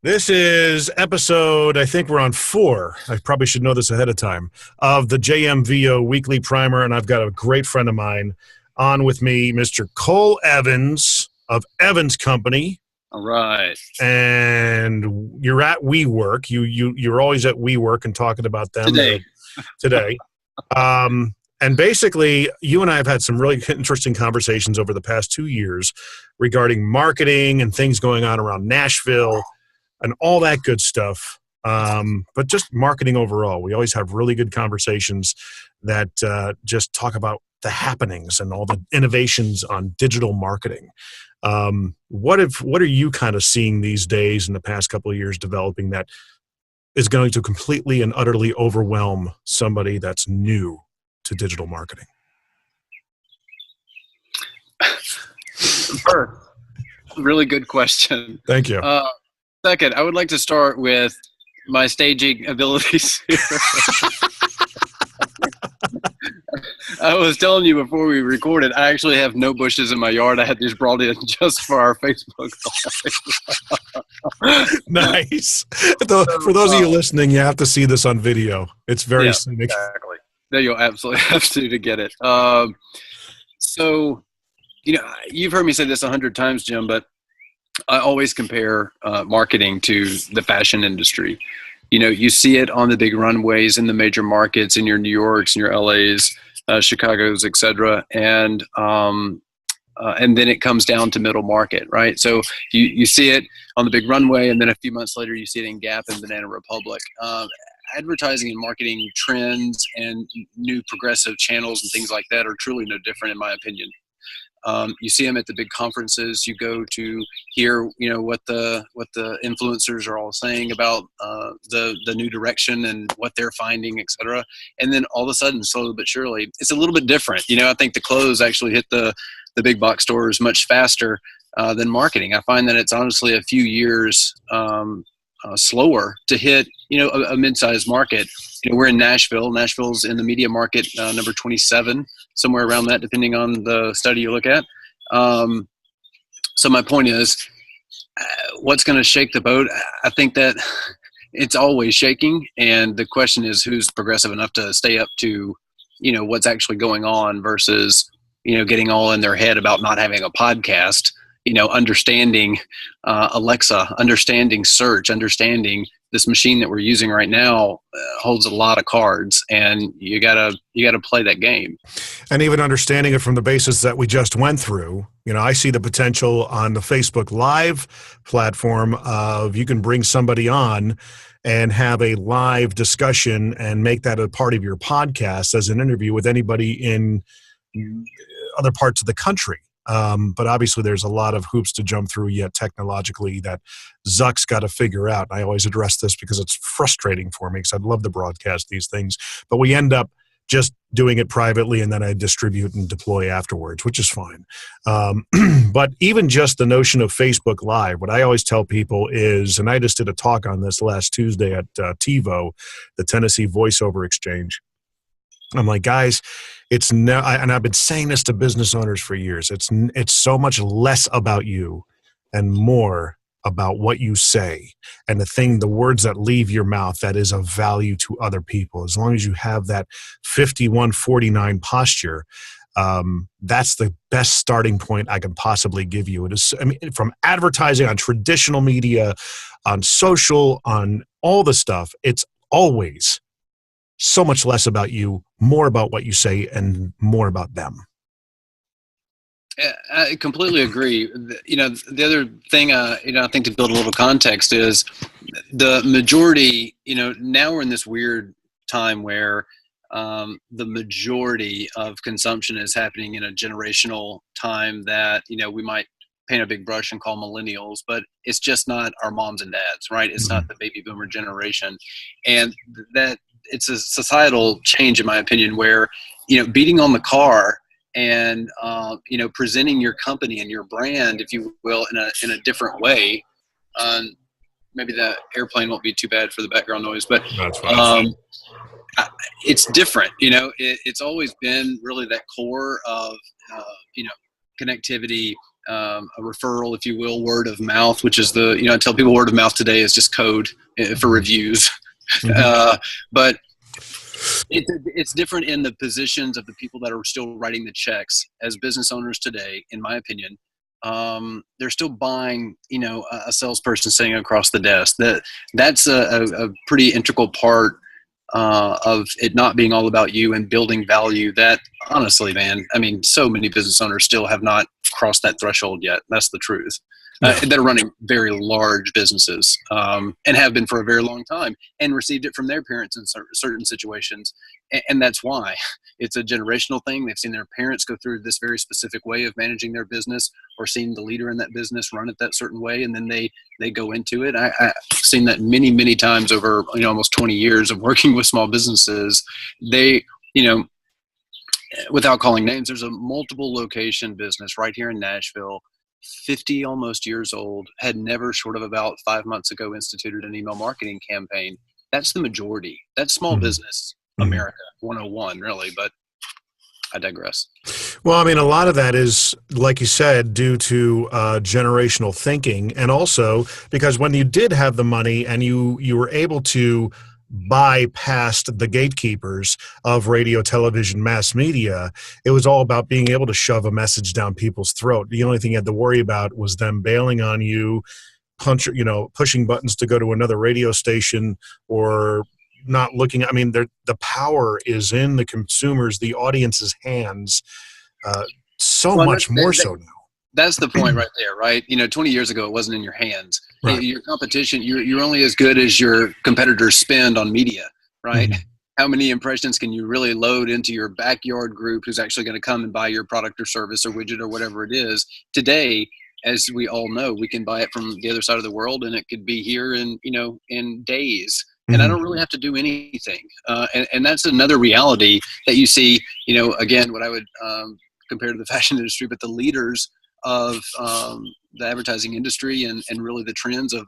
This is episode, I think we're on 4. I probably should know this ahead of time, of the JMVO Weekly Primer, and I've got a great friend of mine on with me, Mr. Cole Evans of Evans Company. All right. And you're at WeWork. You're always at WeWork and talking about them today. And basically, you and I have had some really interesting conversations over the past 2 years regarding marketing and things going on around Nashville and all that good stuff. But just marketing overall. We always have really good conversations that just talk about the happenings and all the innovations on digital marketing. What are you kind of seeing these days in the past couple of years developing that is going to completely and utterly overwhelm somebody that's new to digital marketing? First, really good question. Thank you. Second, I would like to start with my staging abilities. I was telling you before we recorded, I actually have no bushes in my yard. I had these brought in just for our Facebook Live. Nice. For those of you listening, you have to see this on video. It's very scenic. Exactly. No, you'll absolutely have to get it. So, you've heard me say this 100 times, Jim, but I always compare marketing to the fashion industry. You see it on the big runways in the major markets, in your New Yorks and your LAs, Chicago's, et cetera. And then it comes down to middle market, right? So you see it on the big runway, and then a few months later, you see it in Gap and Banana Republic. Advertising and marketing trends and new progressive channels and things like that are truly no different, in my opinion. You see them at the big conferences. You go to hear, what the influencers are all saying about the new direction and what they're finding, et cetera. And then all of a sudden, slowly but surely, it's a little bit different. I think the clothes actually hit the big box stores much faster than marketing. I find that it's honestly a few years slower to hit, a mid-sized market. We're in Nashville. Nashville's in the media market, number 27, somewhere around that, depending on the study you look at. So my point is, what's going to shake the boat? I think that it's always shaking. And the question is, who's progressive enough to stay up to, what's actually going on versus, getting all in their head about not having a podcast, understanding Alexa, understanding search, understanding this machine that we're using right now holds a lot of cards, and you gotta play that game. And even understanding it from the basis that we just went through, I see the potential on the Facebook Live platform of you can bring somebody on and have a live discussion and make that a part of your podcast as an interview with anybody in other parts of the country. But obviously there's a lot of hoops to jump through yet technologically that Zuck's got to figure out. And I always address this because it's frustrating for me because I'd love to broadcast these things, but we end up just doing it privately and then I distribute and deploy afterwards, which is fine. But even just the notion of Facebook Live, what I always tell people is, and I just did a talk on this last Tuesday at TiVo, the Tennessee Voiceover Exchange. I'm like, guys, and I've been saying this to business owners for years. It's so much less about you and more about what you say and the words that leave your mouth that is of value to other people. As long as you have that 51-49 posture, that's the best starting point I can possibly give you. It is, from advertising on traditional media, on social, on all the stuff, it's always so much less about you, more about what you say, and more about them. I completely agree. The other thing, I think to build a little context is the majority, now we're in this weird time where the majority of consumption is happening in a generational time that, we might paint a big brush and call millennials, but it's just not our moms and dads, right? It's not the baby boomer generation. And that it's a societal change, in my opinion, where, beating on the car and, presenting your company and your brand, if you will, in a different way. Maybe the airplane won't be too bad for the background noise, but it's different. It's always been really that core of, connectivity, a referral, if you will, word of mouth, which is I tell people word of mouth today is just code for reviews. But it's different in the positions of the people that are still writing the checks as business owners today, in my opinion. They're still buying, a salesperson sitting across the desk. That's a pretty integral part of it not being all about you and building value. That honestly, man, I mean, so many business owners still have not crossed that threshold yet. That's the truth. That are running very large businesses and have been for a very long time and received it from their parents in certain situations. And that's why it's a generational thing. They've seen their parents go through this very specific way of managing their business or seen the leader in that business run it that certain way. And then they go into it. I've seen that many, many times over almost 20 years of working with small businesses. They, without calling names, there's a multiple location business right here in Nashville, 50 almost years old, had never short of about 5 months ago instituted an email marketing campaign. That's the majority. That's small business America 101, really, but I digress. Well, I mean, a lot of that is, like you said, due to generational thinking, and also because when you did have the money and you were able to buy past the gatekeepers of radio, television, mass media, it was all about being able to shove a message down people's throat. The only thing you had to worry about was them bailing on you, pushing buttons to go to another radio station, or not looking. I mean, the power is in the consumers, the audience's hands, much more so now. That's the point right there, right? 20 years ago, it wasn't in your hands. Right. Your competition, you're only as good as your competitors spend on media, right? How many impressions can you really load into your backyard group who's actually going to come and buy your product or service or widget or whatever it is? Today, as we all know, we can buy it from the other side of the world, and it could be here in days. And I don't really have to do anything. And that's another reality that you see, again, what I would compare to the fashion industry, but the leaders of the advertising industry and really the trends of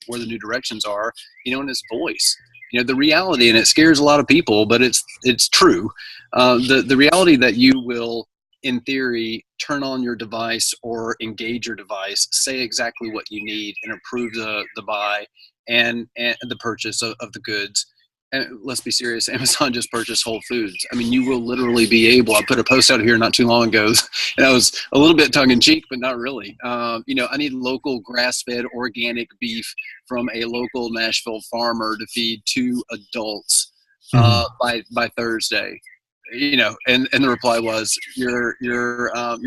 where the new directions are, and its voice. The reality, and it scares a lot of people, but it's true. The reality that you will, in theory, turn on your device or engage your device, say exactly what you need, and approve the buy and the purchase of the goods. And let's be serious, Amazon just purchased Whole Foods. I mean, you will literally be able, I put a post out here not too long ago, and I was a little bit tongue in cheek, but not really. I need local grass-fed organic beef from a local Nashville farmer to feed 2 adults by Thursday. And the reply was, your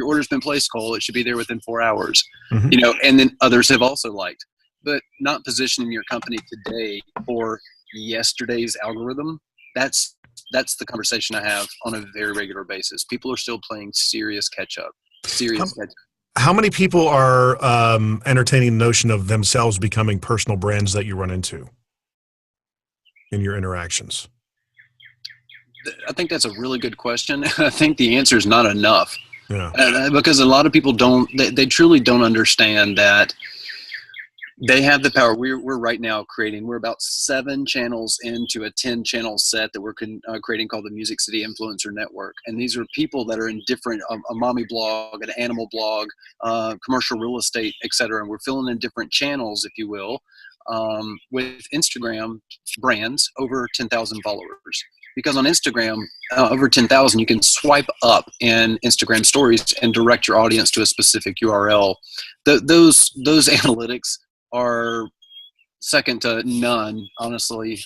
order's been placed, Cole. It should be there within 4 hours. And then others have also liked, but not positioning your company today for yesterday's algorithm. That's the conversation I have on a very regular basis. People are still playing serious catch up. How many people are entertaining the notion of themselves becoming personal brands that you run into in your interactions? I think that's a really good question. I think the answer is not enough. Yeah. Because a lot of people they truly don't understand that they have the power. We're right now we're about 7 channels into a 10-channel set that we're creating called the Music City Influencer Network. And these are people that are in different, a mommy blog, an animal blog, commercial real estate, et cetera. And we're filling in different channels, if you will, with Instagram brands over 10,000 followers. Because on Instagram, over 10,000, you can swipe up in Instagram stories and direct your audience to a specific URL. Those analytics are second to none, honestly,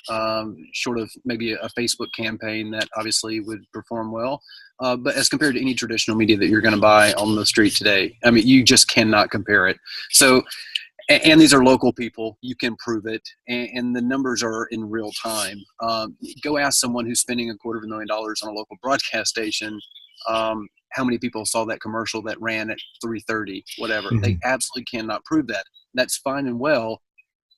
short of maybe a Facebook campaign that obviously would perform well. But as compared to any traditional media that you're going to buy on the street today, I mean, you just cannot compare it. So, and these are local people, you can prove it, and the numbers are in real time. Go ask someone who's spending $250,000 on a local broadcast station, how many people saw that commercial that ran at 3:30, whatever. They absolutely cannot prove that. That's fine and well,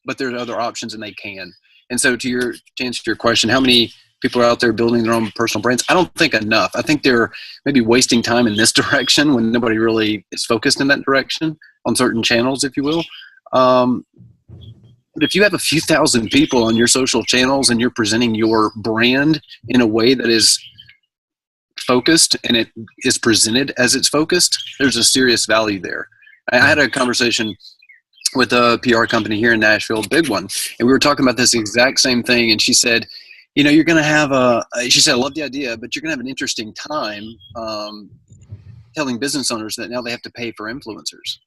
but there's other options, and they can. And so to answer your question, how many people are out there building their own personal brands? I don't think enough. I think they're maybe wasting time in this direction when nobody really is focused in that direction on certain channels, if you will. But if you have a few thousand people on your social channels and you're presenting your brand in a way that is focused and it is presented as it's focused, there's a serious value there. I had a conversation with a PR company here in Nashville, big one, and we were talking about this exact same thing. And she said, you're going to have she said, I love the idea, but you're going to have an interesting time telling business owners that now they have to pay for influencers.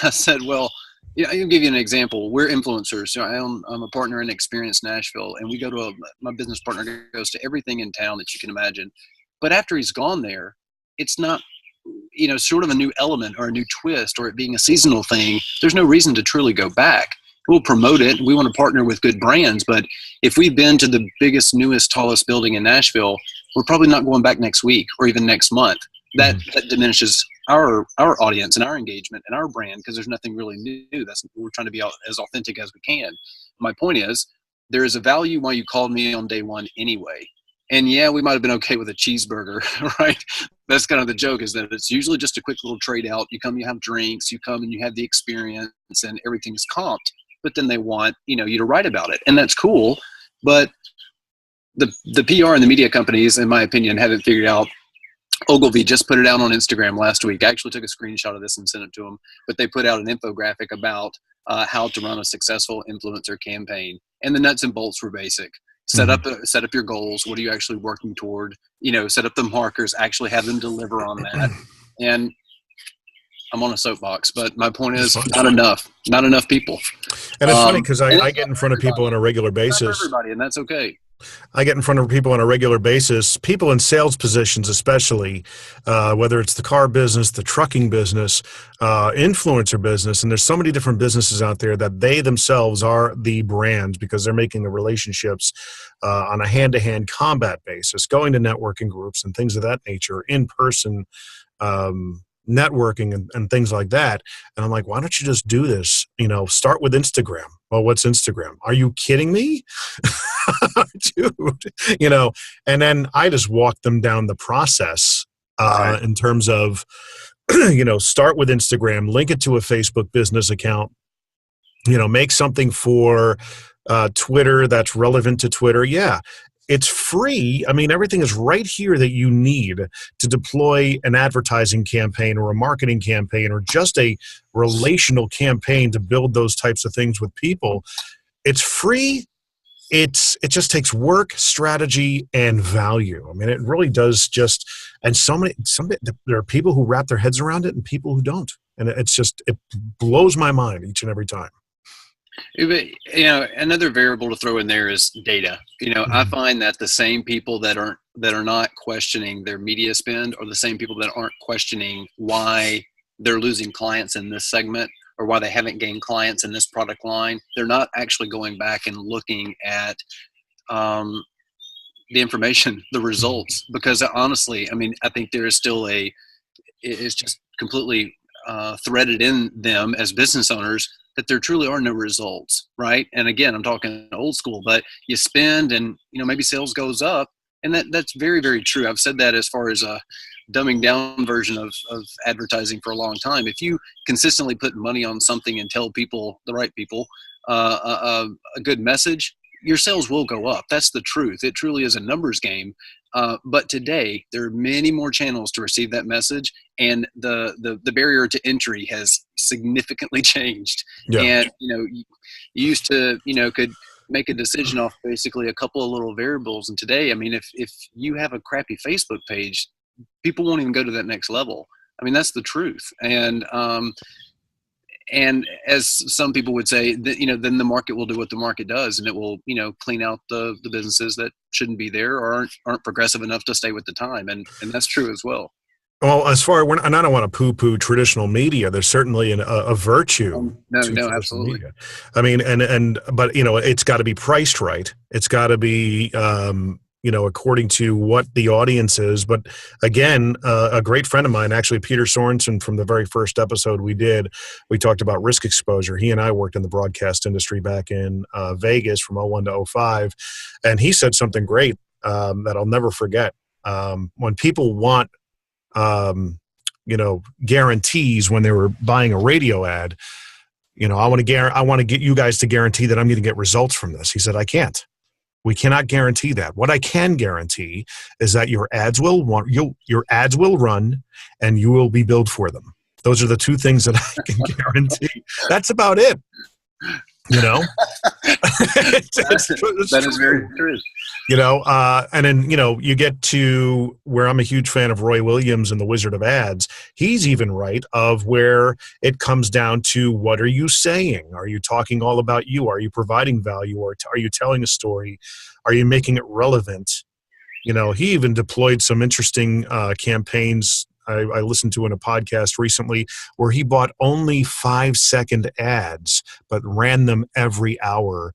I said, well, I can give you an example. We're influencers. I'm a partner in Experience Nashville, and we go to my business partner goes to everything in town that you can imagine. But after he's gone there, it's not, sort of a new element or a new twist or it being a seasonal thing. There's no reason to truly go back. We'll promote it. We want to partner with good brands. But if we've been to the biggest, newest, tallest building in Nashville, we're probably not going back next week or even next month. That diminishes our audience and our engagement and our brand because there's nothing really new. We're trying to be as authentic as we can. My point is, there is a value why you called me on day one anyway. And yeah, we might have been okay with a cheeseburger, right? That's kind of the joke, is that it's usually just a quick little trade out. You come, you have drinks, you come and you have the experience and everything is comped. But then they want, you to write about it. And that's cool. But the PR and the media companies, in my opinion, haven't figured out. Ogilvy just put it out on Instagram last week. I actually took a screenshot of this and sent it to them. But they put out an infographic about how to run a successful influencer campaign. And the nuts and bolts were basic. Set up your goals. What are you actually working toward? Set up the markers, actually have them deliver on that. And I'm on a soapbox, but my point is not enough people. And it's funny because I get in front of people on a regular basis. Not for everybody, and that's okay. I get in front of people on a regular basis, people in sales positions especially, whether it's the car business, the trucking business, influencer business, and there's so many different businesses out there that they themselves are the brands because they're making the relationships on a hand-to-hand combat basis, going to networking groups and things of that nature, in-person networking and things like that. And I'm like, why don't you just do this? Start with Instagram. Well, what's Instagram? Are you kidding me? Dude, and then I just walk them down the process in terms of, start with Instagram, link it to a Facebook business account, make something for Twitter that's relevant to Twitter. Yeah. It's free. I mean, everything is right here that you need to deploy an advertising campaign or a marketing campaign or just a relational campaign to build those types of things with people. It's free. It just takes work, strategy, and value. I mean, it really does and there are people who wrap their heads around it and people who don't. And it blows my mind each and every time. Another variable to throw in there is data. I find that the same people that are not questioning their media spend are the same people that aren't questioning why they're losing clients in this segment or why they haven't gained clients in this product line. They're not actually going back and looking at the information, the results, because honestly, I mean, I think there is still it's just completely threaded in them as business owners that there truly are no results, right? And again, I'm talking old school, but you spend and, maybe sales goes up. And that's very, very true. I've said that as far as a dumbing down version of advertising for a long time. If you consistently put money on something and tell people, the right people, a good message, your sales will go up. That's the truth. It truly is a numbers game. But today, there are many more channels to receive that message, and the barrier to entry has significantly changed. Yeah. And you used to could make a decision off basically a couple of little variables, and today, I mean, if you have a crappy Facebook page, people won't even go to that next level. I mean, that's the truth. And as some people would say, that, then the market will do what the market does, and it will, clean out the businesses that shouldn't be there or aren't progressive enough to stay with the time. And that's true as well. Well, and I don't want to poo-poo traditional media. There's certainly a virtue. No, absolutely. Media. I mean, but it's got to be priced right. It's got to be, according to what the audience is. But again, a great friend of mine, actually, Peter Sorensen, from the very first episode we talked about risk exposure. He and I worked in the broadcast industry back in Vegas from 01 to 05. And he said something great that I'll never forget. When people want, guarantees when they were buying a radio ad, I want to get you guys to guarantee that I'm going to get results from this. He said, I can't. We cannot guarantee that. What I can guarantee is that your ads will run and you will be billed for them. Those are the two things that I can guarantee. That's about it. You know, That is very true. You know, and then, you know, you get to where I'm a huge fan of Roy Williams and the Wizard of Ads. He's even right of where it comes down to, what are you saying? Are you talking all about you? Are you providing value? Or are you telling a story? Are you making it relevant? You know, he even deployed some interesting campaigns I listened to in a podcast recently where he bought only 5-second ads, but ran them every hour.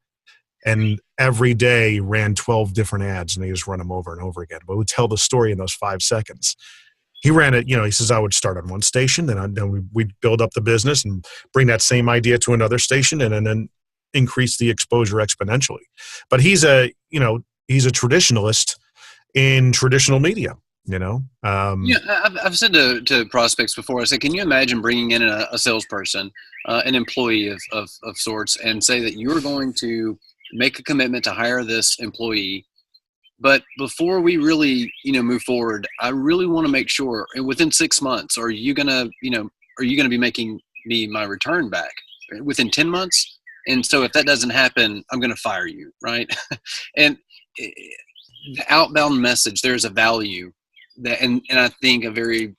And every day ran 12 different ads, and they just run them over and over again. But would tell the story in those 5 seconds. He ran it, you know, he says, I would start on one station, then we'd build up the business and bring that same idea to another station and then increase the exposure exponentially. But he's a traditionalist in traditional media. You know, I've said to prospects before, I said, can you imagine bringing in a salesperson, an employee of sorts, and say that you're going to make a commitment to hire this employee, but before we really, move forward, I really want to make sure, and within 6 months, are you gonna be making me my return back within 10 months? And so if that doesn't happen, I'm going to fire you, right? And the outbound message, there's a value that, and I think a very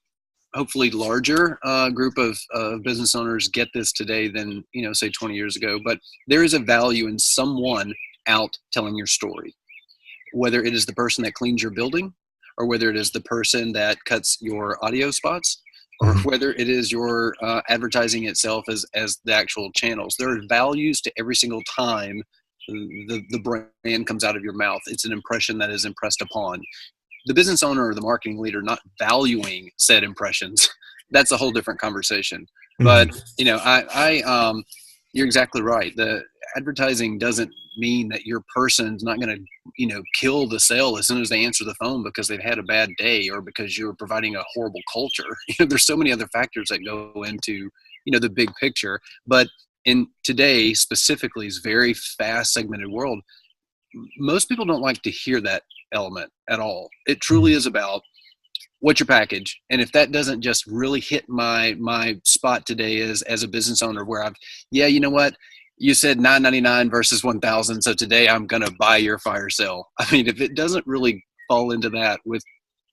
hopefully larger group of business owners get this today than, say 20 years ago, but there is a value in someone out telling your story, whether it is the person that cleans your building or whether it is the person that cuts your audio spots or whether it is your advertising itself as the actual channels. There are values to every single time the brand comes out of your mouth. It's an impression that is impressed upon. The business owner or the marketing leader not valuing said impressions, that's a whole different conversation. But, you're exactly right. The advertising doesn't mean that your person's not going to, kill the sale as soon as they answer the phone because they've had a bad day or because you're providing a horrible culture. There's so many other factors that go into, the big picture. But in today, specifically, is very fast segmented world, most people don't like to hear that element at all. It truly is about what's your package, and if that doesn't just really hit my spot today as a business owner, where you know what, you said $9.99 versus $1,000, so today I'm gonna buy your fire sale. I mean, if it doesn't really fall into that with,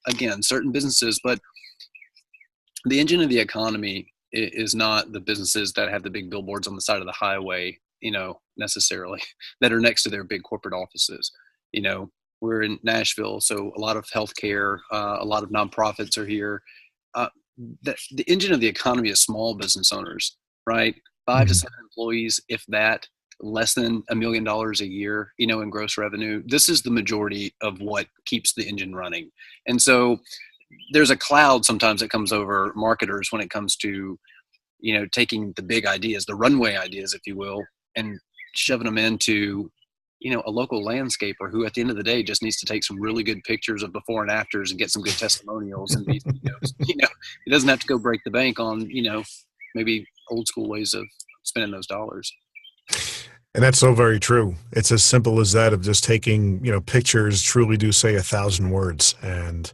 again, certain businesses, but the engine of the economy is not the businesses that have the big billboards on the side of the highway, necessarily, that are next to their big corporate offices. We're in Nashville, so a lot of healthcare, a lot of nonprofits are here. The engine of the economy is small business owners, right? 5 to 7 employees, if that, less than $1 million a year, in gross revenue. This is the majority of what keeps the engine running. And so there's a cloud sometimes that comes over marketers when it comes to, taking the big ideas, the runway ideas, if you will, and shoving them into, a local landscaper who at the end of the day just needs to take some really good pictures of before and afters and get some good testimonials and these videos. He doesn't have to go break the bank on, maybe old school ways of spending those dollars. And that's so very true. It's as simple as that, of just taking, pictures truly do say 1,000 words. And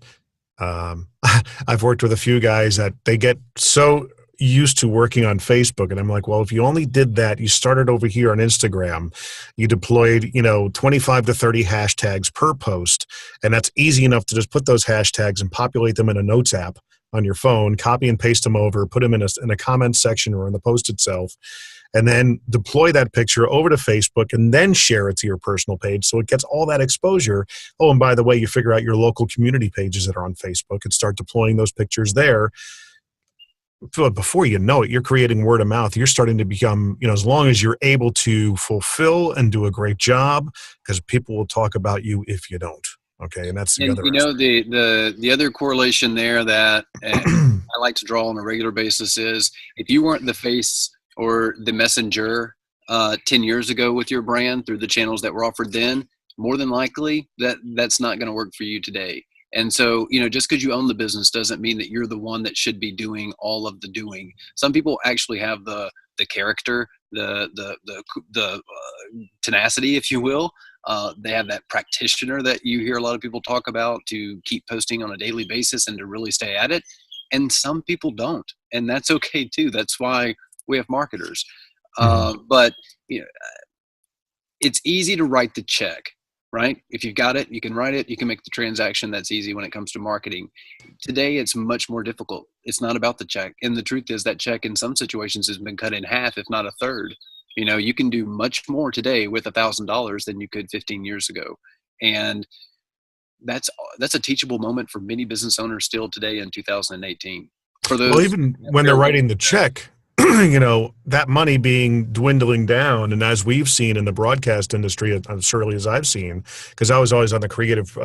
I've worked with a few guys that they get so used to working on Facebook, and I'm like, well, if you only did that, you started over here on Instagram, you deployed 25 to 30 hashtags per post, and that's easy enough to just put those hashtags and populate them in a notes app on your phone, copy and paste them over, put them in a comment section or in the post itself, and then deploy that picture over to Facebook and then share it to your personal page so it gets all that exposure. Oh, and by the way, you figure out your local community pages that are on Facebook and start deploying those pictures there. Before you know it, you're creating word of mouth. You're starting to become, as long as you're able to fulfill and do a great job, because people will talk about you if you don't. Okay, and that's the other. The other correlation there that I like to draw on a regular basis is if you weren't the face or the messenger 10 years ago with your brand through the channels that were offered then, more than likely that's not going to work for you today. And so, just because you own the business doesn't mean that you're the one that should be doing all of the doing. Some people actually have the character, the tenacity, if you will. They have that practitioner that you hear a lot of people talk about to keep posting on a daily basis and to really stay at it. And some people don't. and that's okay too. That's why we have marketers. Mhm. But you know, it's easy to write the check, right? If you've got it, you can write it, you can make the transaction. That's easy when it comes to marketing. Today, it's much more difficult. It's not about the check. And the truth is that check in some situations has been cut in half, if not a third. You know, you can do much more today with $1,000 than you could 15 years ago. And that's a teachable moment for many business owners still today in 2018. For Well, those even that when they're barely writing the check, that money being dwindling down, and as we've seen in the broadcast industry, certainly as I've seen, because I was always on the creative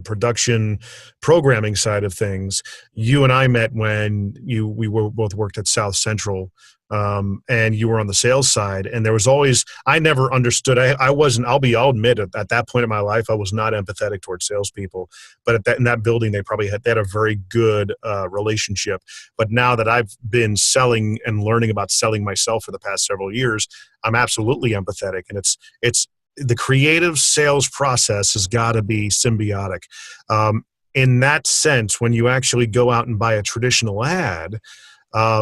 production programming side of things. You and I met when we were both worked at South Central, and you were on the sales side, and there was always, I never understood. I wasn't. I'll admit at that point in my life, I was not empathetic towards salespeople. But in that building, they had a very good relationship. But now that I've been selling and learning about selling myself for the past several years, I'm absolutely empathetic. And it's the creative sales process has got to be symbiotic. In that sense, when you actually go out and buy a traditional ad,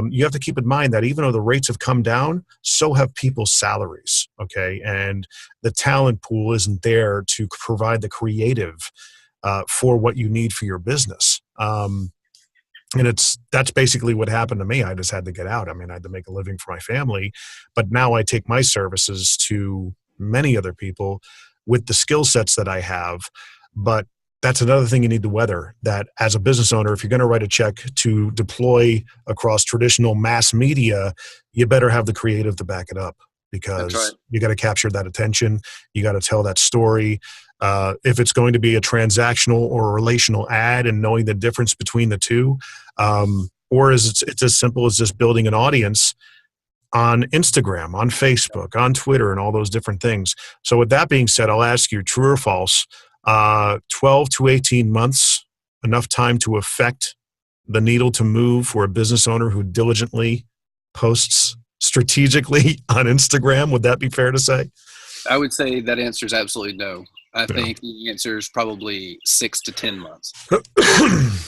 you have to keep in mind that even though the rates have come down, so have people's salaries. Okay. And the talent pool isn't there to provide the creative for what you need for your business. And that's basically what happened to me. I just had to get out. I mean, I had to make a living for my family, but now I take my services to many other people with the skill sets that I have. But that's another thing you need to weather, that as a business owner, if you're going to write a check to deploy across traditional mass media, you better have the creative to back it up, That's right. because you got to capture that attention. You got to tell that story. If it's going to be a transactional or a relational ad, and knowing the difference between the two, or is it's as simple as just building an audience on Instagram, on Facebook, on Twitter, and all those different things. So with that being said, I'll ask you, true or false, 12 to 18 months, enough time to affect the needle to move for a business owner who diligently posts strategically on Instagram? Would that be fair to say? I would say that answer is absolutely no. I Yeah. think the answer is probably 6 to 10 months.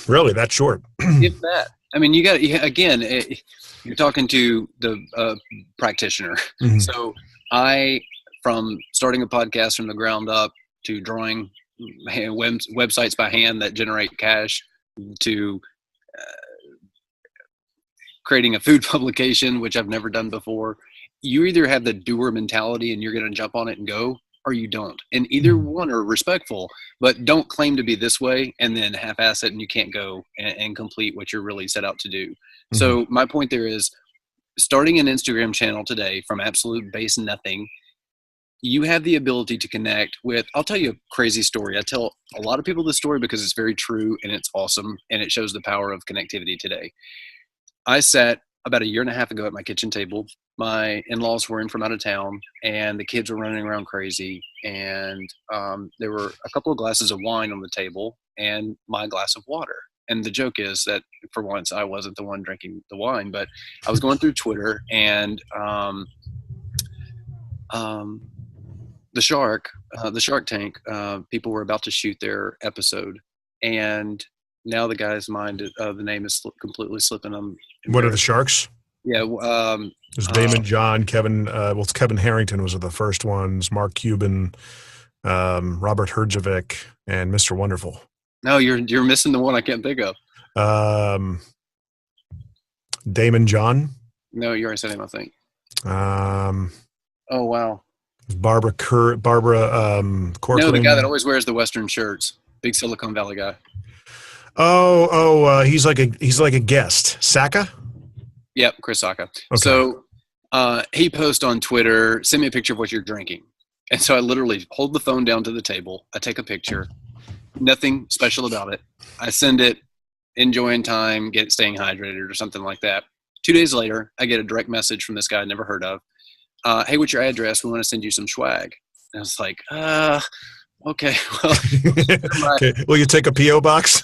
Really, that short? If that. I mean, again, you're talking to the practitioner. Mhm. So from starting a podcast from the ground up to drawing websites by hand that generate cash, to creating a food publication, which I've never done before, you either have the doer mentality and you're going to jump on it and go, or you don't. And either one are respectful, but don't claim to be this way and then half-ass it and you can't go and complete what you're really set out to do. Mhm. So my point there is, starting an Instagram channel today from absolute base nothing, you have the ability to connect with, I'll tell you a crazy story. I tell a lot of people this story because it's very true and it's awesome and it shows the power of connectivity today. I sat about a year and a half ago at my kitchen table. My in-laws were in from out of town and the kids were running around crazy. And there were a couple of glasses of wine on the table and my glass of water. And the joke is that for once I wasn't the one drinking the wine, but I was going through Twitter and the Shark Tank, people were about to shoot their episode, and now the guy's mind, the name is completely slipping. What are the Sharks? Yeah. There's Damon John, Kevin. Kevin Harrington was the first ones. Mark Cuban, Robert Herjavec, and Mr. Wonderful. No, you're missing the one I can't think of. Damon John. No, you already said him, I think. Oh wow. Barbara Corcoran. No, the guy that always wears the Western shirts, big Silicon Valley guy. He's like a guest. Saka? Yep, Chris Saka. Okay. So he posts on Twitter, send me a picture of what you're drinking. And so I literally hold the phone down to the table. I take a picture, nothing special about it. I send it, enjoying time, staying hydrated or something like that. 2 days later, I get a direct message from this guy I'd never heard of. Hey, what's your address? We want to send you some swag. And I was like, okay. Well, okay. Will you take a P.O. box?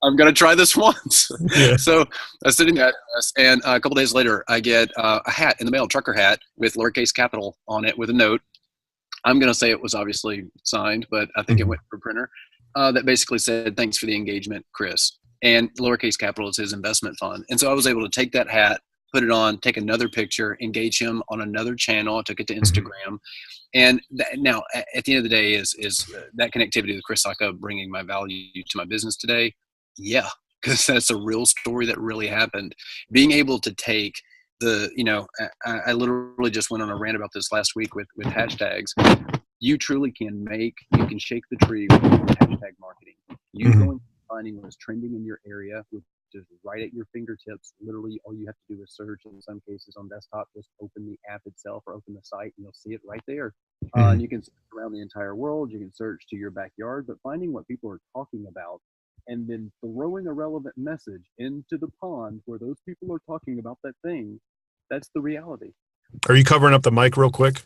I'm going to try this once. Yeah. So I was sitting there, and a couple days later, I get a hat in the mail, trucker hat with lowercase capital on it with a note. I'm going to say it was obviously signed, but I think it went for printer. That basically said, thanks for the engagement, Chris. and lowercase capital is his investment fund. And so I was able to take that hat, put it on, take another picture, engage him on another channel. I took it to Instagram. And now at the end of the day is that connectivity with Chris Sacca bringing my value to my business today? Yeah, because that's a real story that really happened. Being able to take I literally just went on a rant about this last week with hashtags. You truly can you can shake the tree with hashtag marketing. You going finding what's trending in your area, which is right at your fingertips. Literally, all you have to do is search. In some cases on desktop, just open the app itself or open the site, and you'll see it right there. And you can search around the entire world. You can search to your backyard, but finding what people are talking about and then throwing a relevant message into the pond where those people are talking about that thing, that's the reality. Are you covering up the mic real quick?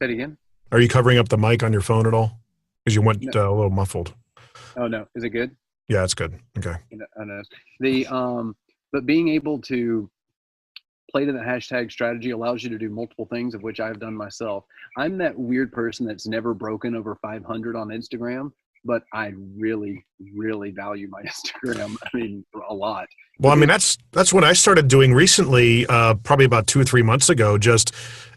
Say it again. Are you covering up the mic on your phone at all? Because you went a little muffled. Oh, no. Is it good? Yeah, it's good. Okay. I know. But being able to play to the hashtag strategy allows you to do multiple things, of which I've done myself. I'm that weird person that's never broken over 500 on Instagram, but I really, really value my Instagram. I mean, a lot. Well, I mean, that's what I started doing recently, probably about 2 or 3 months ago. Just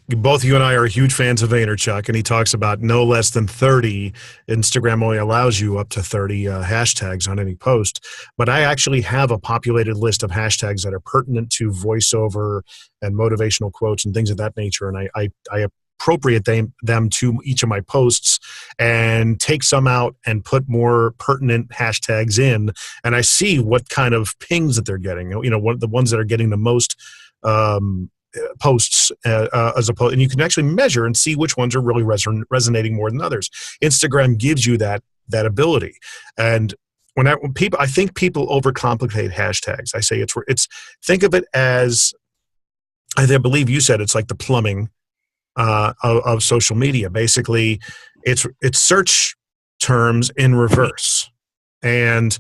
both you and I are huge fans of Vaynerchuk, and he talks about no less than 30. Instagram only allows you up to 30 hashtags on any post. But I actually have a populated list of hashtags that are pertinent to voiceover and motivational quotes and things of that nature. And I appropriate them to each of my posts and take some out and put more pertinent hashtags in. And I see what kind of pings that they're getting, the ones that are getting the most posts as opposed, and you can actually measure and see which ones are really resonating more than others. Instagram gives you that ability. And I think people overcomplicate hashtags. I say it's think of it as, I believe you said it's like the plumbing of social media. Basically, it's search terms in reverse. And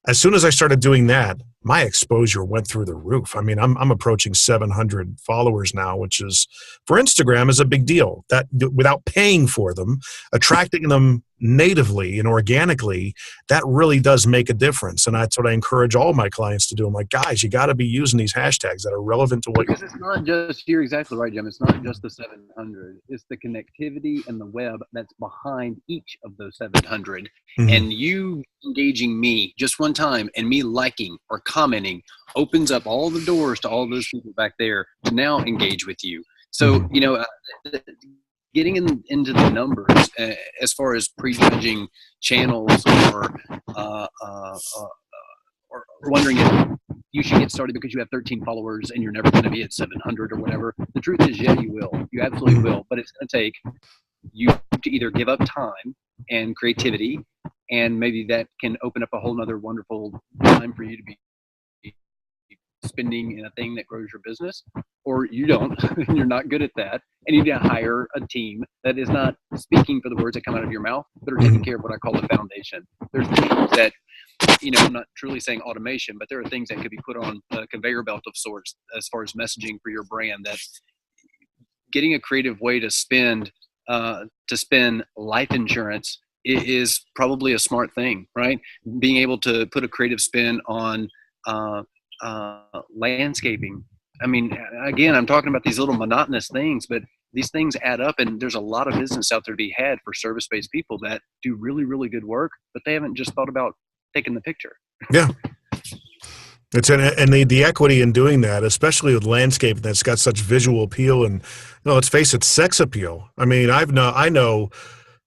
as soon as I started doing that, my exposure went through the roof. I mean, I'm approaching 700 followers now, which is, for Instagram, is a big deal. That without paying for them, attracting them natively and organically, that really does make a difference. And that's what I encourage all my clients to do. I'm like, guys, you got to be using these hashtags that are relevant to what. Because it's not just, you're exactly right, Jim. It's not just the 700. It's the connectivity and the web that's behind each of those 700. And you engaging me just one time and me liking or commenting opens up all the doors to all those people back there to now engage with you. So, getting into the numbers as far as prejudging channels or wondering if you should get started because you have 13 followers and you're never going to be at 700 or whatever. The truth is, yeah, you will. You absolutely will. But it's going to take you to either give up time and creativity, and maybe that can open up a whole nother wonderful time for you to be spending in a thing that grows your business, or you don't, and you're not good at that, and you need to hire a team that is not speaking for the words that come out of your mouth, but are taking care of what I call the foundation. There's things that, I'm not truly saying automation, but there are things that could be put on a conveyor belt of sorts as far as messaging for your brand. That getting a creative way to spend life insurance is probably a smart thing, right? Being able to put a creative spin on landscaping. I mean, again, I'm talking about these little monotonous things, but these things add up, and there's a lot of business out there to be had for service-based people that do really, really good work, but they haven't just thought about taking the picture. Yeah. And the equity in doing that, especially with landscape that's got such visual appeal and, let's face it, sex appeal. I mean, I know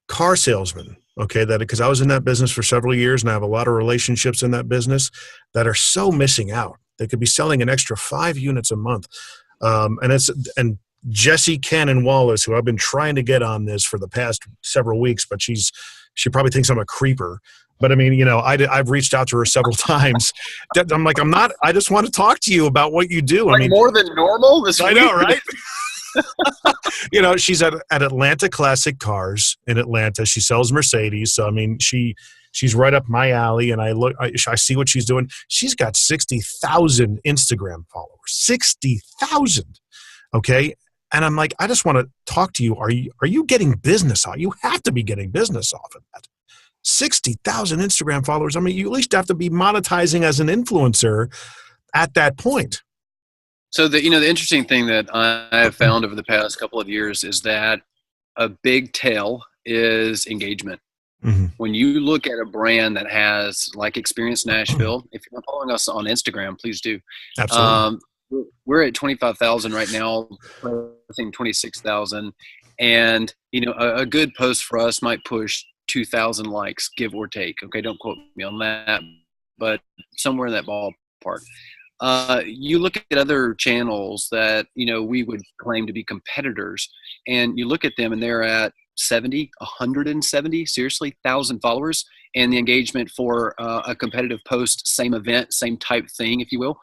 car salesmen, okay, that because I was in that business for several years and I have a lot of relationships in that business that are so missing out. They could be selling an extra 5 units a month. And Jessie Cannon Wallace, who I've been trying to get on this for the past several weeks, but she probably thinks I'm a creeper. But I mean, I've reached out to her several times. I'm like, I just want to talk to you about what you do. Like, I mean, more than normal this week. I know, right? She's at Atlanta Classic Cars in Atlanta. She sells Mercedes. So, I mean, she's right up my alley, and I see what she's doing. She's got 60,000 Instagram followers, 60,000. Okay. And I'm like, I just want to talk to you. Are you getting business out? You have to be getting business off of that. 60,000 Instagram followers. I mean, you at least have to be monetizing as an influencer at that point. So the interesting thing that I have found over the past couple of years is that a big tail is engagement. Mm-hmm. When you look at a brand that has like Experience Nashville, if you're not following us on Instagram, please do. Absolutely. We're at 25,000 right now, I think 26,000. And, a good post for us might push 2,000 likes, give or take. Okay, don't quote me on that, but somewhere in that ballpark. You look at other channels that, we would claim to be competitors, and you look at them and they're at 170, seriously, 1,000 followers, and the engagement for a competitive post, same event, same type thing, if you will,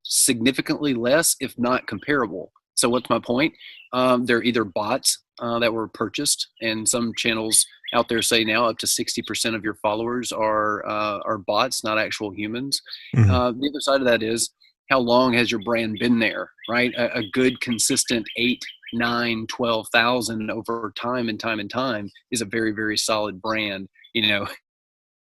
significantly less, if not comparable. So what's my point? They're either bots that were purchased, and some channels out there say now up to 60% of your followers are bots, not actual humans. Mm-hmm. The other side of that is, how long has your brand been there, right? A good, consistent 8, 9, 12,000 over time and time is a very, very solid brand.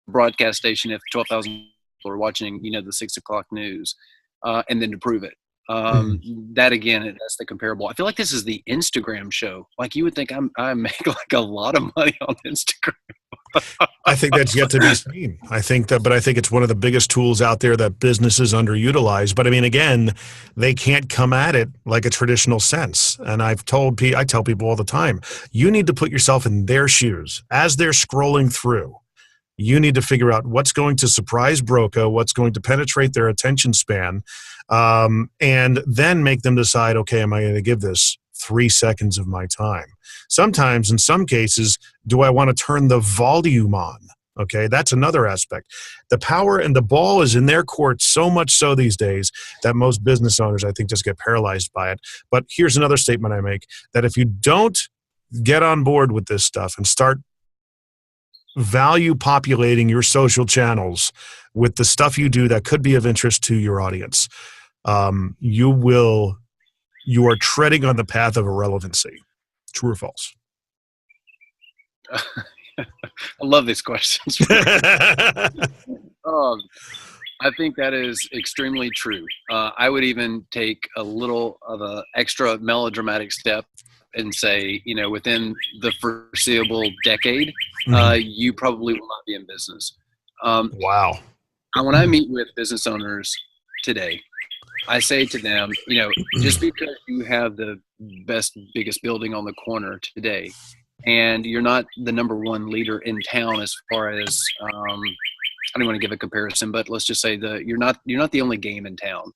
Broadcast station, if 12,000 people are watching, the 6 o'clock news, and then to prove it. That again, that's the comparable. I feel like this is the Instagram show. Like, you would think I make like a lot of money on Instagram. I think that's yet to be seen. I think it's one of the biggest tools out there that businesses underutilize. But I mean, again, they can't come at it like a traditional sense. And I tell people all the time, you need to put yourself in their shoes as they're scrolling through. You need to figure out what's going to surprise Broca, what's going to penetrate their attention span, and then make them decide, okay, am I going to give this 3 seconds of my time? Sometimes, in some cases, do I want to turn the volume on? Okay, that's another aspect. The power and the ball is in their court so much so these days that most business owners, I think, just get paralyzed by it. But here's another statement I make, that if you don't get on board with this stuff and start value populating your social channels with the stuff you do that could be of interest to your audience, you are treading on the path of irrelevancy. True or false? I love these questions. I think that is extremely true. I would even take a little of an extra melodramatic step and say, within the foreseeable decade, you probably will not be in business. Wow. When I meet with business owners today, I say to them, just because you have the biggest building on the corner today, and you're not the number one leader in town as far as, I don't want to give a comparison, but let's just say you're not the only game in town.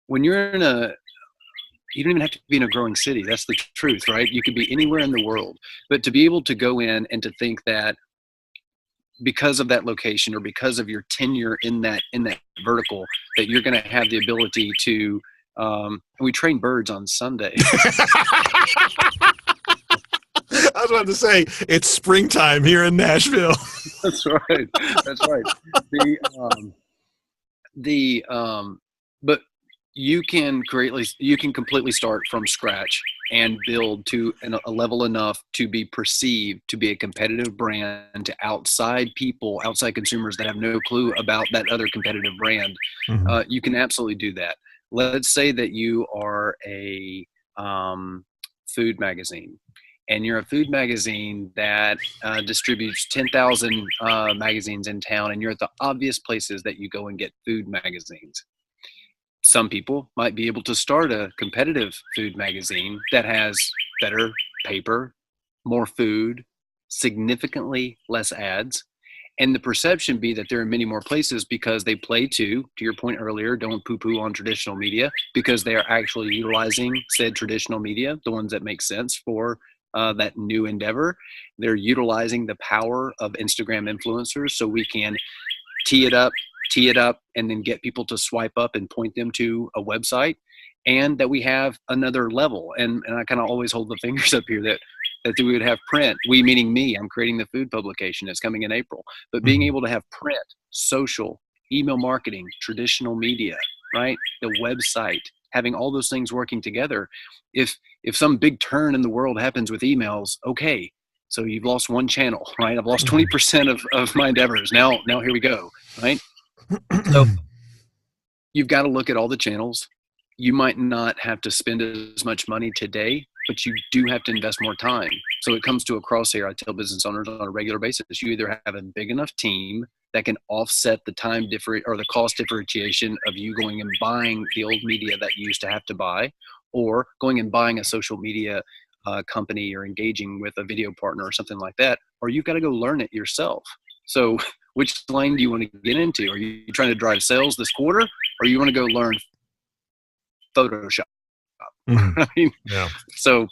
When you're you don't even have to be in a growing city. That's the truth, right? You could be anywhere in the world, but to be able to go in and to think that because of that location or because of your tenure in that vertical, that you're going to have the ability to, we train birds on Sunday. I was about to say, it's springtime here in Nashville. That's right. But you can completely start from scratch and build to a level enough to be perceived to be a competitive brand to outside consumers that have no clue about that other competitive brand. Mm-hmm. You can absolutely do that. Let's say that you are a food magazine, and you're a food magazine that distributes 10,000 magazines in town, and you're at the obvious places that you go and get food magazines. Some people might be able to start a competitive food magazine that has better paper, more food, significantly less ads, and the perception be that there are many more places because they play to your point earlier, don't poo-poo on traditional media, because they are actually utilizing said traditional media, the ones that make sense for that new endeavor. They're utilizing the power of Instagram influencers so we can tee it up, and then get people to swipe up and point them to a website, and that we have another level. And I kind of always hold the fingers up here that we would have print. We meaning me. I'm creating the food publication. It's coming in April. But being able to have print, social, email marketing, traditional media, right? The website, having all those things working together. If some big turn in the world happens with emails, okay, So you've lost one channel, right? I've lost 20% of my endeavors. Now here we go, right? So you've got to look at all the channels. You might not have to spend as much money today, but you do have to invest more time. So it comes to a crosshair. I tell business owners on a regular basis, you either have a big enough team that can offset the time or the cost differentiation of you going and buying the old media that you used to have to buy, or going and buying a social media company or engaging with a video partner or something like that, or you've got to go learn it yourself. So which lane do you want to get into? Are you trying to drive sales this quarter, or you want to go learn Photoshop? I mean, so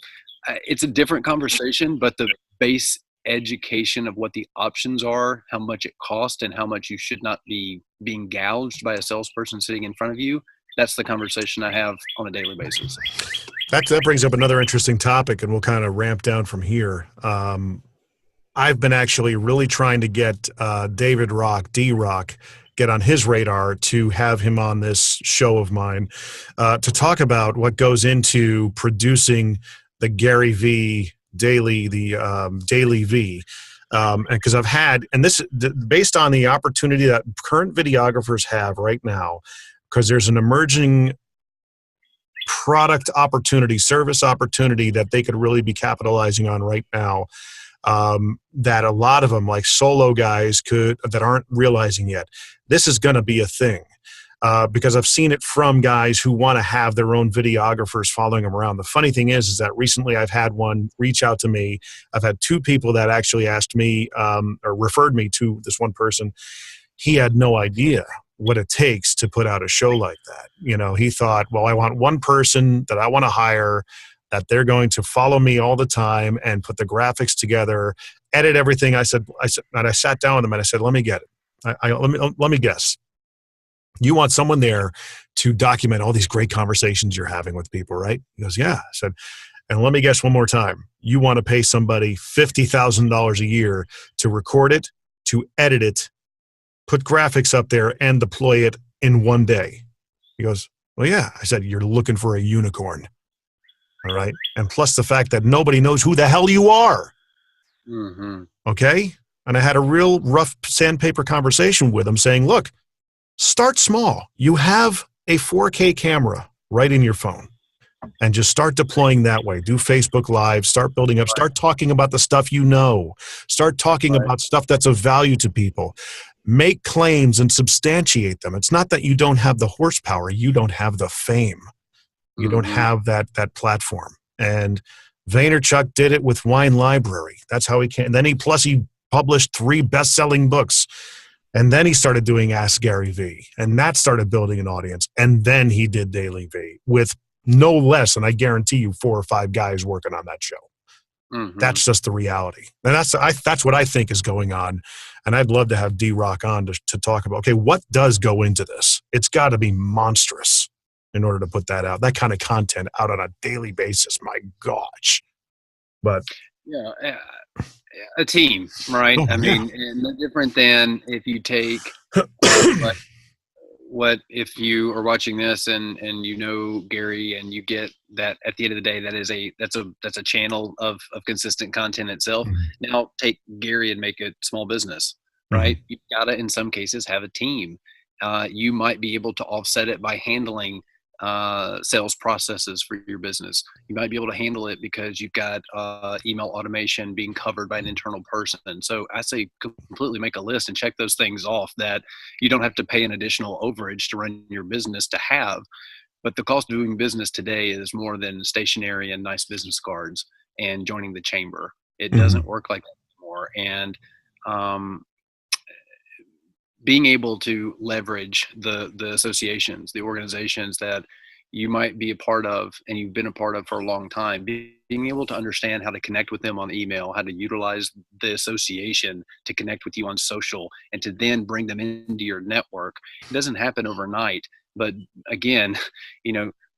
it's a different conversation, but the base education of what the options are, how much it costs, and how much you should not be being gouged by a salesperson sitting in front of you, that's the conversation I have on a daily basis. That brings up another interesting topic, and we'll kind of ramp down from here. I've been actually really trying to get David Rock, D-Rock, get on his radar to have him on this show of mine to talk about what goes into producing the Gary V daily, the Daily V. Because I've had, and this based on the opportunity that current videographers have right now, because there's an emerging product opportunity, service opportunity that they could really be capitalizing on right now. That a lot of them, like solo guys, that aren't realizing yet. This is going to be a thing because I've seen it from guys who want to have their own videographers following them around. The funny thing is that recently I've had one reach out to me. I've had two people that actually asked me or referred me to this one person. He had no idea what it takes to put out a show like that. You know, he thought, well, I want one person that I want to hire, that they're going to follow me all the time and put the graphics together, edit everything. I said, and I sat down with him and I said, let me get it. Let me guess. You want someone there to document all these great conversations you're having with people, right? He goes, yeah. I said, and let me guess one more time. You want to pay somebody $50,000 a year to record it, to edit it, put graphics up there, and deploy it in one day. He goes, well, yeah. I said, you're looking for a unicorn. All right. And plus the fact that nobody knows who the hell you are. Mm-hmm. Okay. And I had a real rough sandpaper conversation with him saying, look, start small. You have a 4K camera right in your phone and just start deploying that way. Do Facebook Live, start building up, start talking about the stuff you know, start talking about stuff that's of value to people. Make claims and substantiate them. It's not that you don't have the horsepower. You don't have the fame. You don't have that platform. And Vaynerchuk did it with Wine Library. That's how he came. And then he published 3 best-selling books. And then he started doing Ask Gary V. And that started building an audience. And then he did Daily V with no less, and I guarantee you 4 or 5 guys working on that show. That's just the reality. And that's what I think is going on. And I'd love to have D-Rock on to talk about, okay, what does go into this? It's got to be monstrous in order to put that out, that kind of content out on a daily basis. My gosh. But yeah, a team, right? I mean, and no different than if you take what if you are watching this and you know Gary, and you get that at the end of the day, that's a channel of consistent content itself. Now take Gary and make it small business, right? You've got to, in some cases, have a team. You might be able to offset it by handling sales processes for your business. You might be able to handle it because you've got email automation being covered by an internal person. So I say completely make a list and check those things off that you don't have to pay an additional overage to run your business to have. But the cost of doing business today is more than stationery and nice business cards and joining the chamber. It doesn't work like that anymore. And being able to leverage the associations, the organizations that you might be a part of and you've been a part of for a long time, being able to understand how to connect with them on email, how to utilize the association to connect with you on social, and to then bring them into your network. It doesn't happen overnight, but again,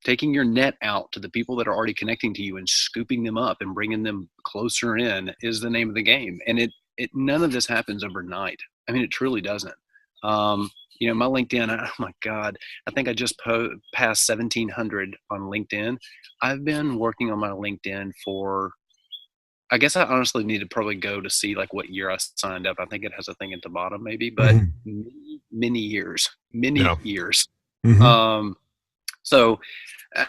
taking your net out to the people that are already connecting to you and scooping them up and bringing them closer in is the name of the game. And none of this happens overnight. I mean, it truly doesn't. My LinkedIn, oh my God, I think I just passed 1,700 on LinkedIn. I've been working on my LinkedIn for I guess I honestly need to probably go to see like what year I signed up. I think it has a thing at the bottom maybe, but Mhm. many years, many Yeah. years. Hmm. Um, so uh,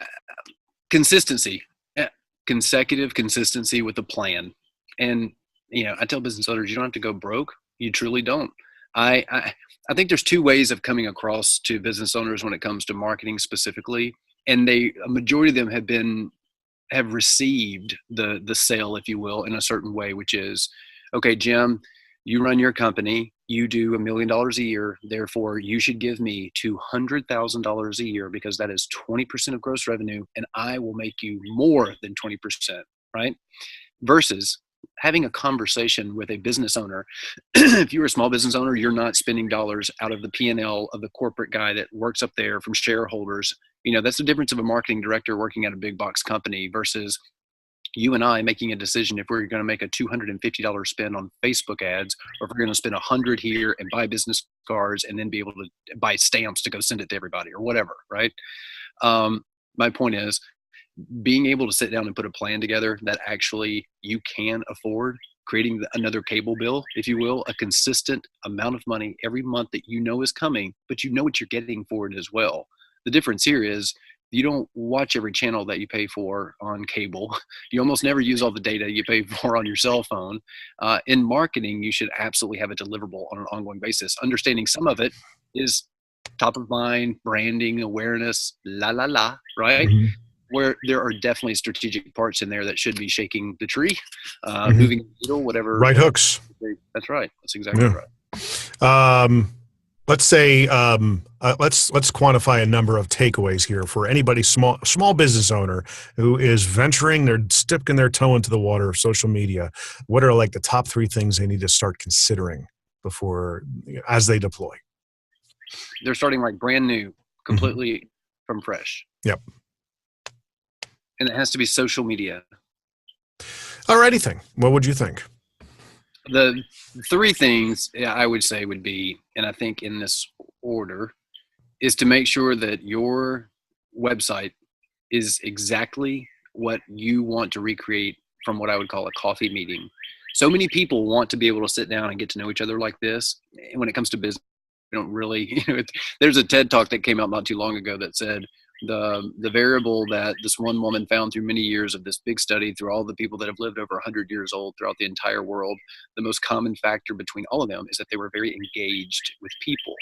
consistency, uh, consecutive consistency with a plan. And, I tell business owners, you don't have to go broke. You truly don't. I, I, I think there's two ways of coming across to business owners when it comes to marketing specifically. And a majority of them have received the sale, if you will, in a certain way, which is, okay, Jim, you run your company, you do $1 million a year, therefore you should give me $200,000 a year because that is 20% of gross revenue, and I will make you more than 20%, right? Versus having a conversation with a business owner. If you're a small business owner, you're not spending dollars out of the P&L of the corporate guy that works up there from shareholders. That's the difference of a marketing director working at a big box company versus you and I making a decision if we're going to make a $250 spend on Facebook ads, or if we're going to spend 100 here and buy business cards and then be able to buy stamps to go send it to everybody or whatever, right? My point is, being able to sit down and put a plan together that actually you can afford, creating another cable bill, if you will, a consistent amount of money every month that is coming, but you know what you're getting for it as well. The difference here is you don't watch every channel that you pay for on cable. You almost never use all the data you pay for on your cell phone. In marketing, you should absolutely have a deliverable on an ongoing basis. Understanding some of it is top of mind, branding, awareness, right? Hmm. Where there are definitely strategic parts in there that should be shaking the tree, Hmm. moving the needle, whatever. Right hooks. That's right. That's exactly Yeah. right. Let's say let's quantify a number of takeaways here for anybody small business owner who is venturing, they're dipping their toe into the water of social media. What are like the top 3 things they need to start considering before as they deploy? They're starting like brand new, Hmm. completely from fresh. Yep. And it has to be social media. Or anything. What would you think? The 3 things I would say would be, and I think in this order, is to make sure that your website is exactly what you want to recreate from what I would call a coffee meeting. So many people want to be able to sit down and get to know each other like this. And when it comes to business, we don't really, there's a TED talk that came out not too long ago that said the variable that this one woman found through many years of this big study through all the people that have lived over 100 years old throughout the entire world, the most common factor between all of them is that they were very engaged with people.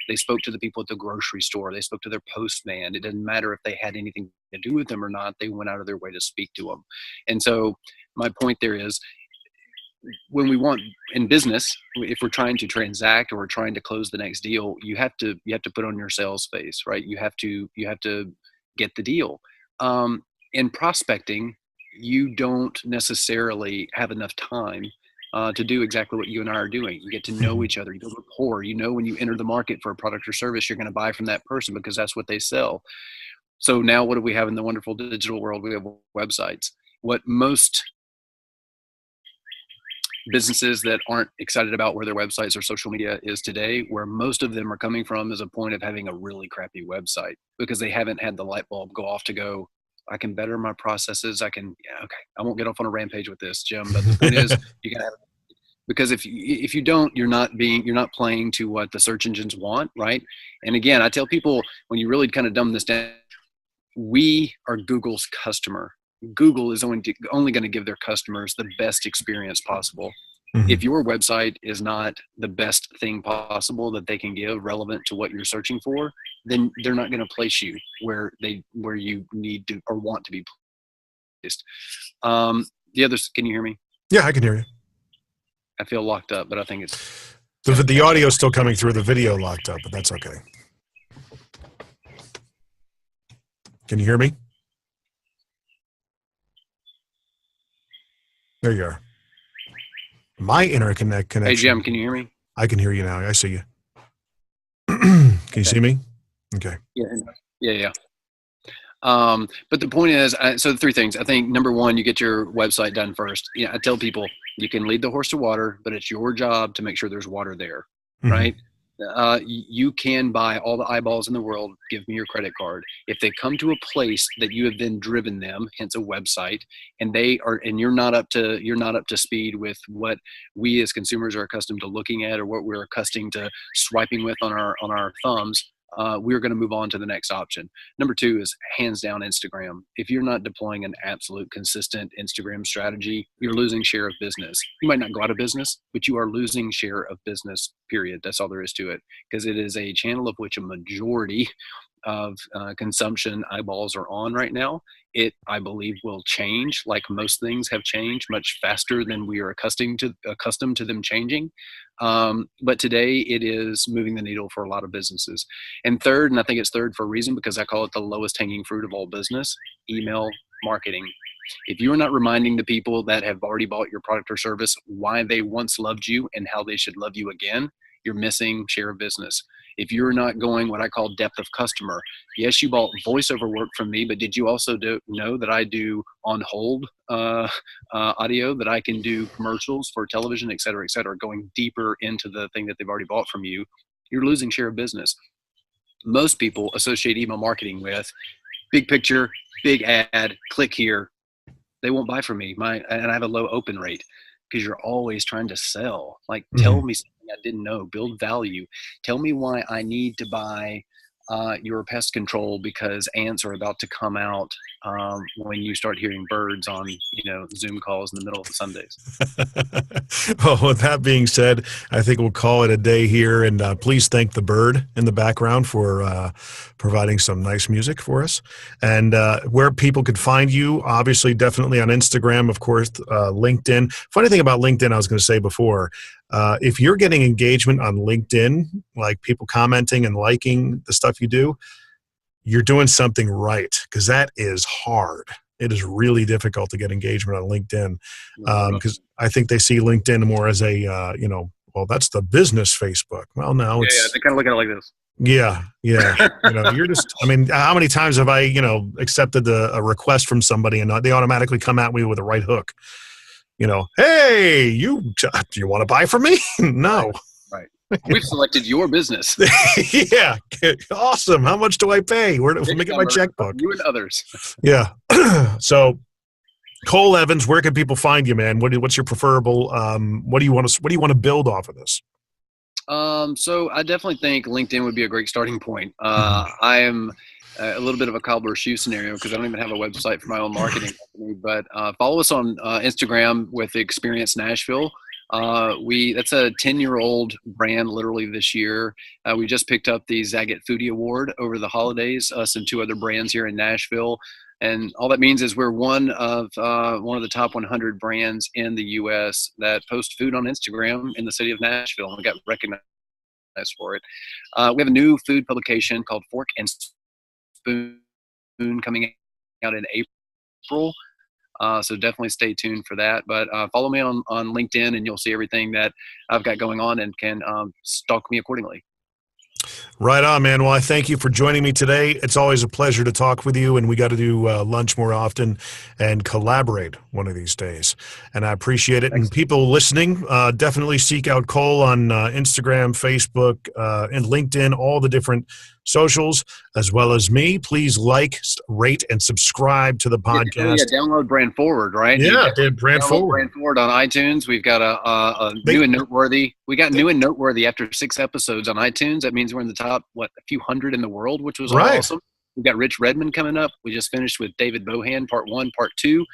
They spoke to the people at the grocery store. They spoke to their postman. It didn't matter if they had anything to do with them or not. They went out of their way to speak to them. And so my point there is, when we want in business, if we're trying to transact or we're trying to close the next deal, you have to put on your sales face, right? You have to get the deal. In prospecting, you don't necessarily have enough time to do exactly what you and I are doing. You get to know each other, you build rapport. When you enter the market for a product or service, you're going to buy from that person because that's what they sell. So now what do we have in the wonderful digital world? We have websites. What most businesses that aren't excited about where their websites or social media is today, where most of them are coming from, is a point of having a really crappy website because they haven't had the light bulb go off to go, I can better my processes. I won't get off on a rampage with this, Jim, but the point is you gotta have, because if you don't, you're not playing to what the search engines want, right? And again, I tell people, when you really kind of dumb this down, we are Google's customer. Google is only going to give their customers the best experience possible. Mhm. If your website is not the best thing possible that they can give relevant to what you're searching for, then they're not going to place you where you need to or want to be placed. The others, can you hear me? Yeah, I can hear you. I feel locked up, but I think it's The audio is still coming through, the video locked up, but that's okay. Can you hear me? There you are. My internet connection. Hey, Jim, can you hear me? I can hear you now. I see you. Can you see me? Okay. Yeah. But the point is, so the 3 things. I think number 1, you get your website done first. I tell people you can lead the horse to water, but it's your job to make sure there's water there, Mhm. right? You can buy all the eyeballs in the world. Give me your credit card. If they come to a place that you have then driven them, hence a website, and you're not up to speed with what we as consumers are accustomed to looking at or what we're accustomed to swiping with on our thumbs, we're going to move on to the next option. Number 2 is hands down Instagram. If you're not deploying an absolute consistent Instagram strategy, you're losing share of business. You might not go out of business, but you are losing share of business, period. That's all there is to it, because it is a channel of which a majority of consumption eyeballs are on right now. It, I believe, will change, like most things have changed, much faster than we are accustomed to them changing. But today it is moving the needle for a lot of businesses. And third, and I think it's third for a reason, because I call it the lowest hanging fruit of all business, email marketing. If you're not reminding the people that have already bought your product or service why they once loved you and how they should love you again, you're missing share of business. If you're not going what I call depth of customer, yes, you bought voiceover work from me, but did you also know that I do on hold audio, that I can do commercials for television, et cetera, going deeper into the thing that they've already bought from you? You're losing share of business. Most people associate email marketing with big picture, big ad, click here. They won't buy from me. And I have a low open rate, because you're always trying to sell. Like, tell me something I didn't know, build value. Tell me why I need to buy your pest control because ants are about to come out when you start hearing birds on, Zoom calls in the middle of the Sundays. Well, with that being said, I think we'll call it a day here. And please thank the bird in the background for providing some nice music for us. And where people could find you, obviously, definitely on Instagram, of course, LinkedIn. Funny thing about LinkedIn, I was going to say before, if you're getting engagement on LinkedIn, like people commenting and liking the stuff you do, you're doing something right, because that is hard. It is really difficult to get engagement on LinkedIn, because I think they see LinkedIn more as a, well, that's the business Facebook. Well, no, it's... Yeah, they kind of look at it like this. Yeah. You're just, how many times have I, accepted a request from somebody and they automatically come at me with a right hook? Hey, do you want to buy from me? No. Right. We've selected your business. Yeah. Awesome. How much do I pay? Let me get my checkbook. You and others. Yeah. So, Cole Evans, where can people find you, man? What's your preferable? What do you want to build off of this? So I definitely think LinkedIn would be a great starting point. I am a little bit of a cobbler shoe scenario, because I don't even have a website for my own marketing company, but follow us on Instagram with Experience Nashville. That's a 10-year-old brand literally this year. We just picked up the Zagat Foodie Award over the holidays, us and 2 other brands here in Nashville. And all that means is we're one of the top 100 brands in the U.S. that post food on Instagram in the city of Nashville, and we got recognized for it. We have a new food publication called Fork and Spoon coming out in April. So definitely stay tuned for that. But follow me on LinkedIn, and you'll see everything that I've got going on, and can stalk me accordingly. Right on, man. Well, I thank you for joining me today. It's always a pleasure to talk with you, and we got to do lunch more often and collaborate one of these days. And I appreciate it. Thanks. And people listening, definitely seek out Cole on Instagram, Facebook, and LinkedIn, all the different socials, as well as me. Please like, rate, and subscribe to the podcast. Yeah, download Brand Forward, right? Yeah, Brand Forward. Brand Forward on iTunes. We've got a new and noteworthy. We got new and noteworthy after 6 episodes on iTunes. That means we're in the top, a few hundred in the world, which was awesome. We've got Rich Redmond coming up. We just finished with David Bohan, part 1, part 2.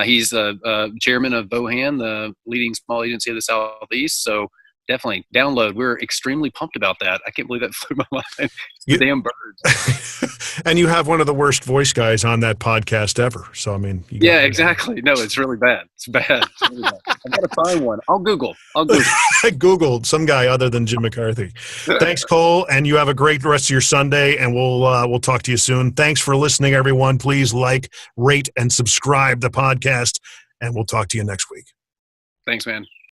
He's the chairman of Bohan, the leading small agency of the Southeast. So definitely download. We're extremely pumped about that. I can't believe that flew my mind. The damn birds. And you have one of the worst voice guys on that podcast ever. So, yeah, exactly. No, it's really bad. It's bad. It's really bad. I've got to find one. I'll Google. Googled some guy other than Jim McCarthy. Thanks, Cole. And you have a great rest of your Sunday, and we'll talk to you soon. Thanks for listening, everyone. Please like, rate, and subscribe the podcast, and we'll talk to you next week. Thanks, man.